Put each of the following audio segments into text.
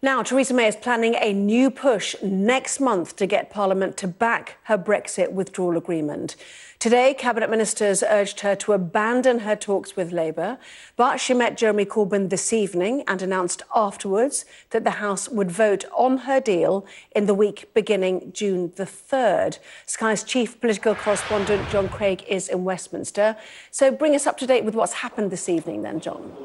Now, Theresa May is planning a new push next month to get Parliament to back her Brexit withdrawal agreement. Today, Cabinet Ministers urged her to abandon her talks with Labour, but she met Jeremy Corbyn this evening and announced afterwards that the House would vote on her deal in the week beginning June the 3rd. Sky's chief political correspondent, John Craig, is in Westminster. So bring us up to date with what's happened this evening then, John.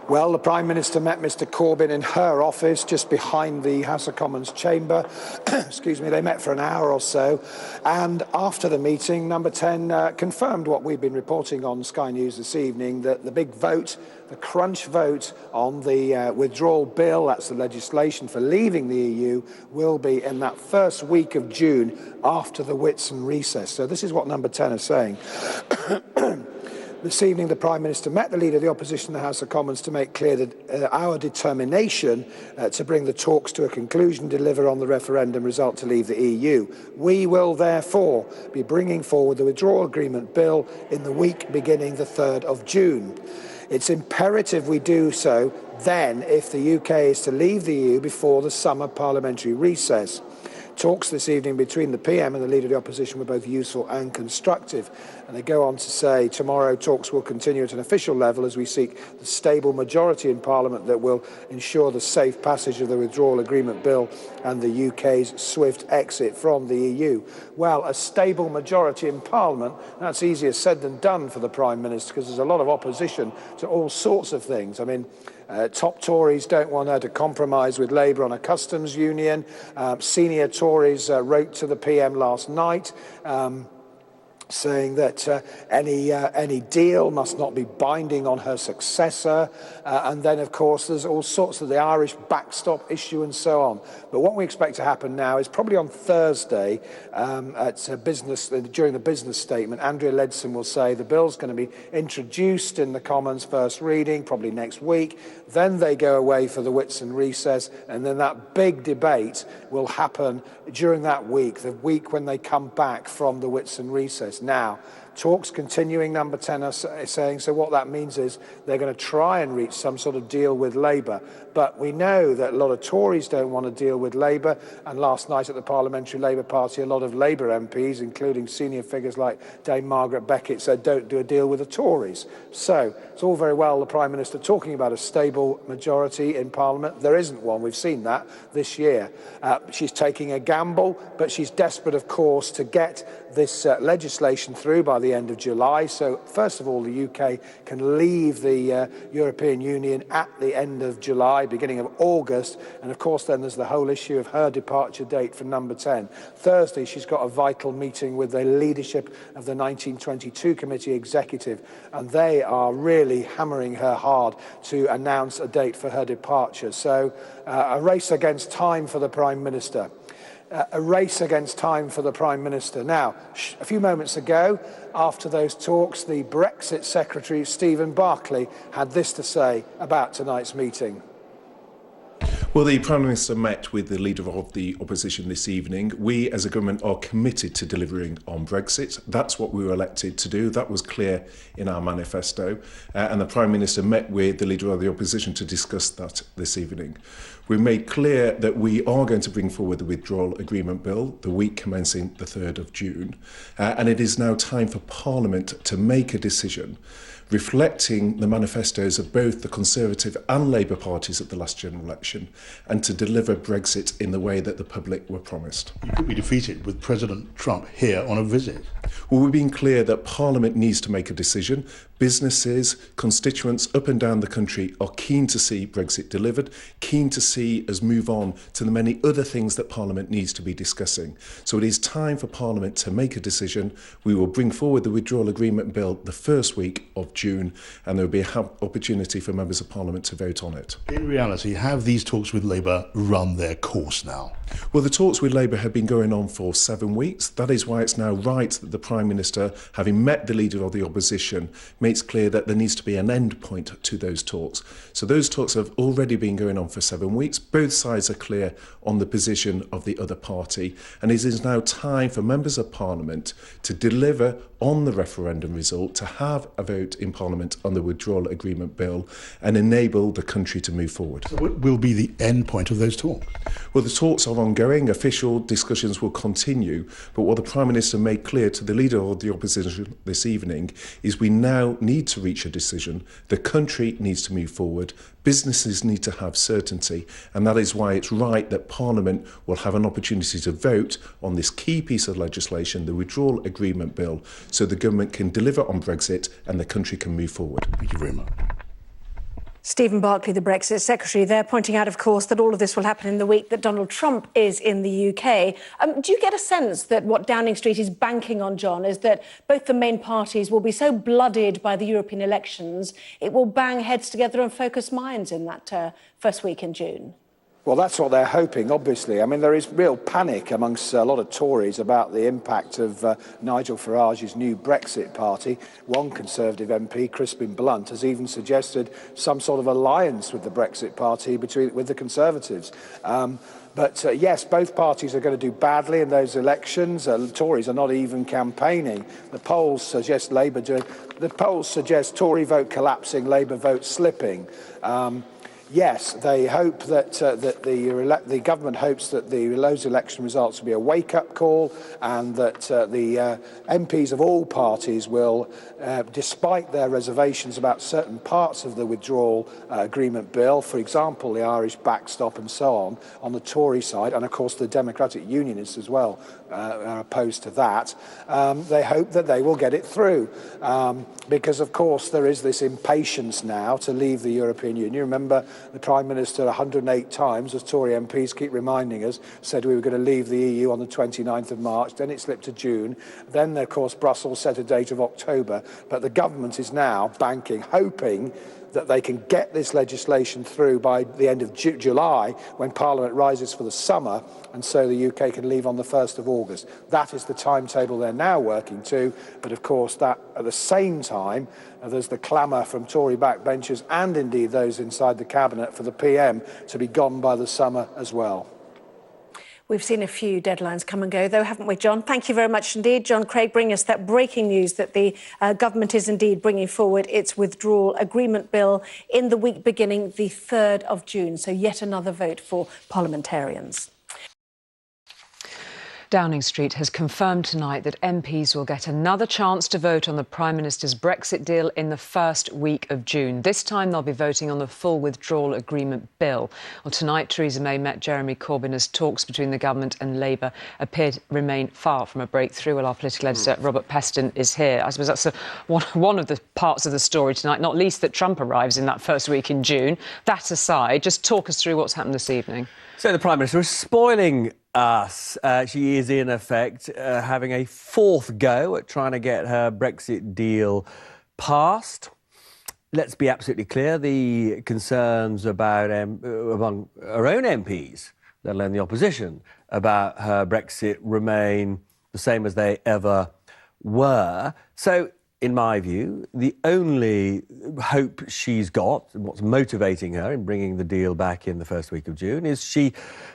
Well, the Prime Minister met Mr Corbyn in her office just behind the House of Commons chamber. Excuse me, they met for an hour or so. And after the meeting, Number 10 confirmed what we've been reporting on Sky News this evening, that the big vote, the crunch vote on the withdrawal bill, that's the legislation for leaving the EU, will be in that first week of June after the Whitsun recess. So this is what Number 10 are saying. This evening, the Prime Minister met the Leader of the Opposition in the House of Commons to make clear that our determination to bring the talks to a conclusion, deliver on the referendum result to leave the EU. We will therefore be bringing forward the withdrawal agreement bill in the week beginning the 3rd of June. It's imperative we do so then if the UK is to leave the EU before the summer parliamentary recess. Talks this evening between the PM and the Leader of the Opposition were both useful and constructive. And they go on to say tomorrow talks will continue at an official level as we seek the stable majority in Parliament that will ensure the safe passage of the withdrawal agreement bill and the UK's swift exit from the EU. Well, a stable majority in Parliament, that's easier said than done for the Prime Minister because there's a lot of opposition to all sorts of things. I mean, top Tories don't want her to compromise with Labour on a customs union. Senior Tories wrote to the PM last night saying that any deal must not be binding on her successor. And then, of course, there's all sorts of the Irish backstop issue and so on. But what we expect to happen now is probably on Thursday during the business statement, Andrea Leadsom will say the bill's going to be introduced in the Commons first reading, probably next week. Then they go away for the Whitsun recess, and then that big debate will happen during that week, the week when they come back from the Whitsun recess. Now, talks continuing, Number 10 are saying, so what that means is they're going to try and reach some sort of deal with Labour. But we know that a lot of Tories don't want to deal with Labour. And last night at the Parliamentary Labour Party, a lot of Labour MPs, including senior figures like Dame Margaret Beckett, said don't do a deal with the Tories. So it's all very well the Prime Minister talking about a stable majority in Parliament. There isn't one. We've seen that this year. She's taking a gamble, but she's desperate, of course, to get this legislation through by the end of July. So, first of all, the UK can leave the European Union at the end of July, beginning of August. And, of course, then there's the whole issue of her departure date for Number 10. Thursday, she's got a vital meeting with the leadership of the 1922 Committee Executive, and they are really hammering her hard to announce a date for her departure. So, a race against time for the Prime Minister. A race against time for the Prime Minister. Now, a few moments ago, after those talks, the Brexit Secretary, Stephen Barclay, had this to say about tonight's meeting. Well, the Prime Minister met with the Leader of the Opposition this evening. We, as a government, are committed to delivering on Brexit. That's what we were elected to do. That was clear in our manifesto. And the Prime Minister met with the Leader of the Opposition to discuss that this evening. We made clear that we are going to bring forward the withdrawal agreement bill the week commencing the 3rd of June. And it is now time for Parliament to make a decision reflecting the manifestos of both the Conservative and Labour parties at the last general election, and to deliver Brexit in the way that the public were promised. You could be defeated with President Trump here on a visit. Well, we've been clear that Parliament needs to make a decision. Businesses, constituents up and down the country are keen to see Brexit delivered, keen to see us move on to the many other things that Parliament needs to be discussing. So it is time for Parliament to make a decision. We will bring forward the withdrawal agreement bill the first week of June, and there will be an opportunity for members of Parliament to vote on it. In reality, have these talks with Labour run their course now? Well, the talks with Labour have been going on for 7 weeks. That is why it's now right that the Prime Minister, having met the Leader of the Opposition, makes clear that there needs to be an end point to those talks. So those talks have already been going on for 7 weeks. Both sides are clear on the position of the other party. And it is now time for members of Parliament to deliver on the referendum result, to have a vote in Parliament on the Withdrawal Agreement Bill and enable the country to move forward. So what will be the end point of those talks? Well, the talks are ongoing. Official discussions will continue. But what the Prime Minister made clear to the Leader of the Opposition this evening is we now need to reach a decision. The country needs to move forward. Businesses need to have certainty. And that is why it's right that Parliament will have an opportunity to vote on this key piece of legislation, the Withdrawal Agreement Bill, so the government can deliver on Brexit and the country can move forward. Thank you very much. Stephen Barclay, the Brexit Secretary, there pointing out, of course, that all of this will happen in the week that Donald Trump is in the UK. Do you get a sense that what Downing Street is banking on, John, is that both the main parties will be so blooded by the European elections, it will bang heads together and focus minds in that first week in June? Well, that's what they're hoping, obviously. I mean, there is real panic amongst a lot of Tories about the impact of Nigel Farage's new Brexit party. One Conservative MP, Crispin Blunt, has even suggested some sort of alliance with the Brexit party with the Conservatives. But yes, both parties are going to do badly in those elections. Tories are not even campaigning. The polls suggest Labour doing. The polls suggest Tory vote collapsing, Labour vote slipping. Yes, they hope that the government hopes that those election results will be a wake-up call, and that the MPs of all parties will, despite their reservations about certain parts of the withdrawal agreement bill, for example, the Irish backstop and so on the Tory side, and of course the Democratic Unionists as well are opposed to that. They hope that they will get it through, because of course there is this impatience now to leave the European Union. Remember, the Prime Minister 108 times, as Tory MPs keep reminding us, said we were going to leave the EU on the 29th of March, then it slipped to June, then of course Brussels set a date of October, but the government is now banking, hoping that they can get this legislation through by the end of July, when Parliament rises for the summer, and so the UK can leave on the 1st of August. That is the timetable they're now working to, but of course that at the same time there's the clamour from Tory backbenchers and indeed those inside the Cabinet for the PM to be gone by the summer as well. We've seen a few deadlines come and go, though, haven't we, John? Thank you very much indeed. John Craig, bringing us that breaking news that the government is indeed bringing forward its withdrawal agreement bill in the week beginning the 3rd of June. So yet another vote for parliamentarians. Downing Street has confirmed tonight that MPs will get another chance to vote on the Prime Minister's Brexit deal in the first week of June. This time they'll be voting on the full withdrawal agreement bill. Well, tonight Theresa May met Jeremy Corbyn as talks between the government and Labour appear to remain far from a breakthrough. Well, our political editor Robert Peston is here. I suppose that's one of the parts of the story tonight, not least that Trump arrives in that first week in June. That aside, just talk us through what's happened this evening. So the Prime Minister is spoiling us. She is, in effect, having a fourth go at trying to get her Brexit deal passed. Let's be absolutely clear, the concerns about among her own MPs, let alone the opposition, about her Brexit remain the same as they ever were. So, in my view, the only hope she's got, and what's motivating her in bringing the deal back in the first week of June, is she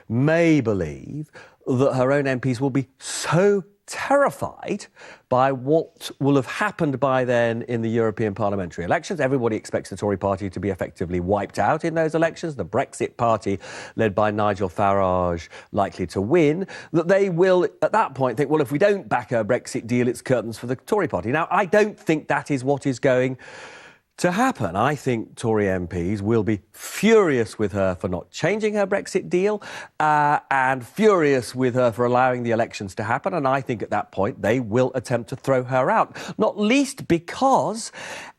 may believe that her own MPs will be so terrified by what will have happened by then in the European parliamentary elections. Everybody expects the Tory party to be effectively wiped out in those elections, the Brexit party led by Nigel Farage likely to win, that they will at that point think, well, if we don't back our Brexit deal, it's curtains for the Tory party. Now, I don't think that is what is going to happen. I think Tory MPs will be furious with her for not changing her Brexit deal and furious with her for allowing the elections to happen. And I think at that point they will attempt to throw her out, not least because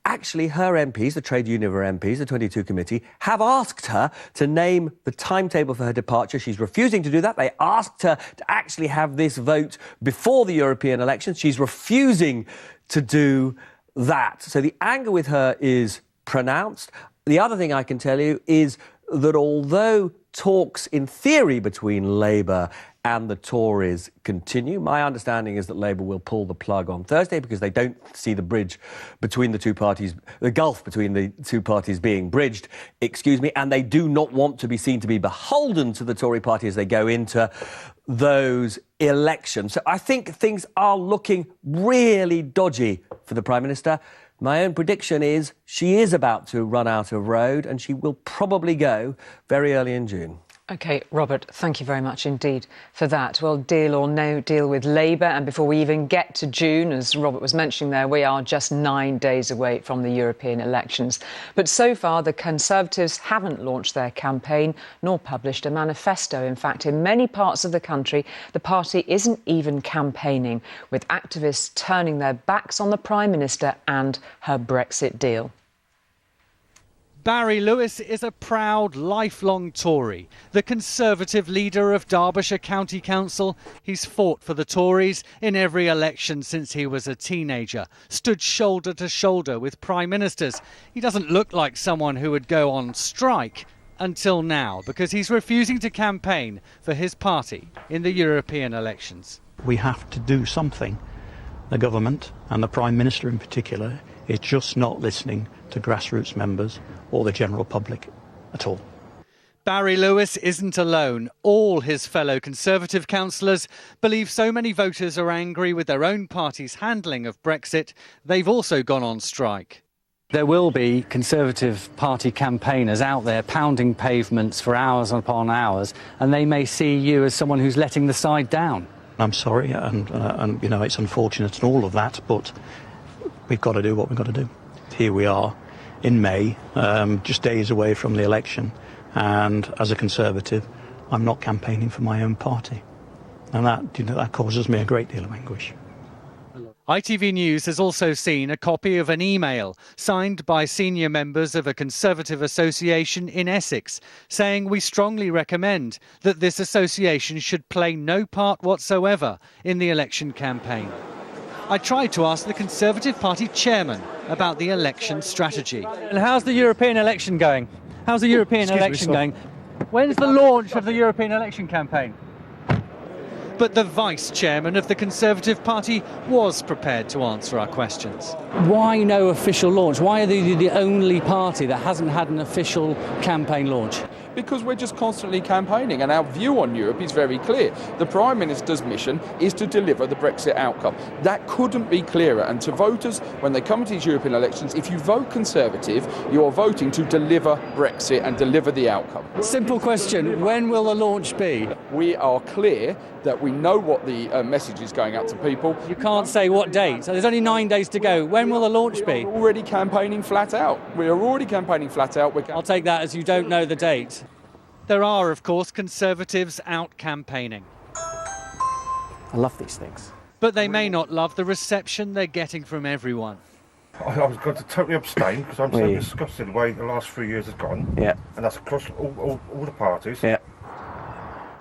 actually her MPs, the trade union of her MPs, the 22 committee, have asked her to name the timetable for her departure. She's refusing to do that. They asked her to actually have this vote before the European elections. She's refusing to do that. So the anger with her is pronounced. The other thing I can tell you is that although talks in theory between Labour and the Tories continue, my understanding is that Labour will pull the plug on Thursday because they don't see the bridge between the two parties, the gulf between the two parties being bridged, and they do not want to be seen to be beholden to the Tory party as they go into those elections. So I think things are looking really dodgy for the Prime Minister. My own prediction is she is about to run out of road and she will probably go very early in June. OK, Robert, thank you very much indeed for that. Well, deal or no deal with Labour. And before we even get to June, as Robert was mentioning there, we are just 9 days away from the European elections. But so far, the Conservatives haven't launched their campaign nor published a manifesto. In fact, in many parts of the country, the party isn't even campaigning, with activists turning their backs on the Prime Minister and her Brexit deal. Barry Lewis is a proud, lifelong Tory, the Conservative leader of Derbyshire County Council. He's fought for the Tories in every election since he was a teenager, stood shoulder to shoulder with Prime Ministers. He doesn't look like someone who would go on strike until now, because he's refusing to campaign for his party in the European elections. We have to do something. The government, and the Prime Minister in particular, is just not listening to grassroots members or the general public at all. Barry Lewis isn't alone. All his fellow Conservative councillors believe so many voters are angry with their own party's handling of Brexit, they've also gone on strike. There will be Conservative Party campaigners out there pounding pavements for hours upon hours, and they may see you as someone who's letting the side down. I'm sorry, and you know, it's unfortunate and all of that, but we've got to do what we've got to do. Here we are in May, just days away from the election, and as a Conservative, I'm not campaigning for my own party. And that, you know, that causes me a great deal of anguish. ITV News has also seen a copy of an email signed by senior members of a Conservative association in Essex, saying we strongly recommend that this association should play no part whatsoever in the election campaign. I tried to ask the Conservative Party chairman about the election strategy. And how's the European election going? How's the European election going? When's the launch of the European election campaign? But the vice chairman of the Conservative Party was prepared to answer our questions. Why no official launch? Why are they the only party that hasn't had an official campaign launch? Because we're just constantly campaigning, and our view on Europe is very clear. The Prime Minister's mission is to deliver the Brexit outcome. That couldn't be clearer. And to voters, when they come to these European elections, if you vote Conservative, you are voting to deliver Brexit and deliver the outcome. Simple question, when will the launch be? We are clear that we know what the message is going out to people. You can't say what date, so there's only 9 days to go. When will the launch be? We're already campaigning flat out. We are already campaigning flat out. I'll take that as you don't know the date. There are, of course, Conservatives out campaigning. I love these things. But they may not love the reception they're getting from everyone. I was going to totally abstain because I'm so disgusted the way the last 3 years has gone. Yeah. And that's across all the parties. Yeah.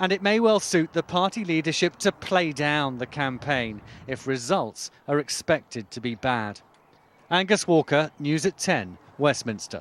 And it may well suit the party leadership to play down the campaign if results are expected to be bad. Angus Walker, News at 10, Westminster.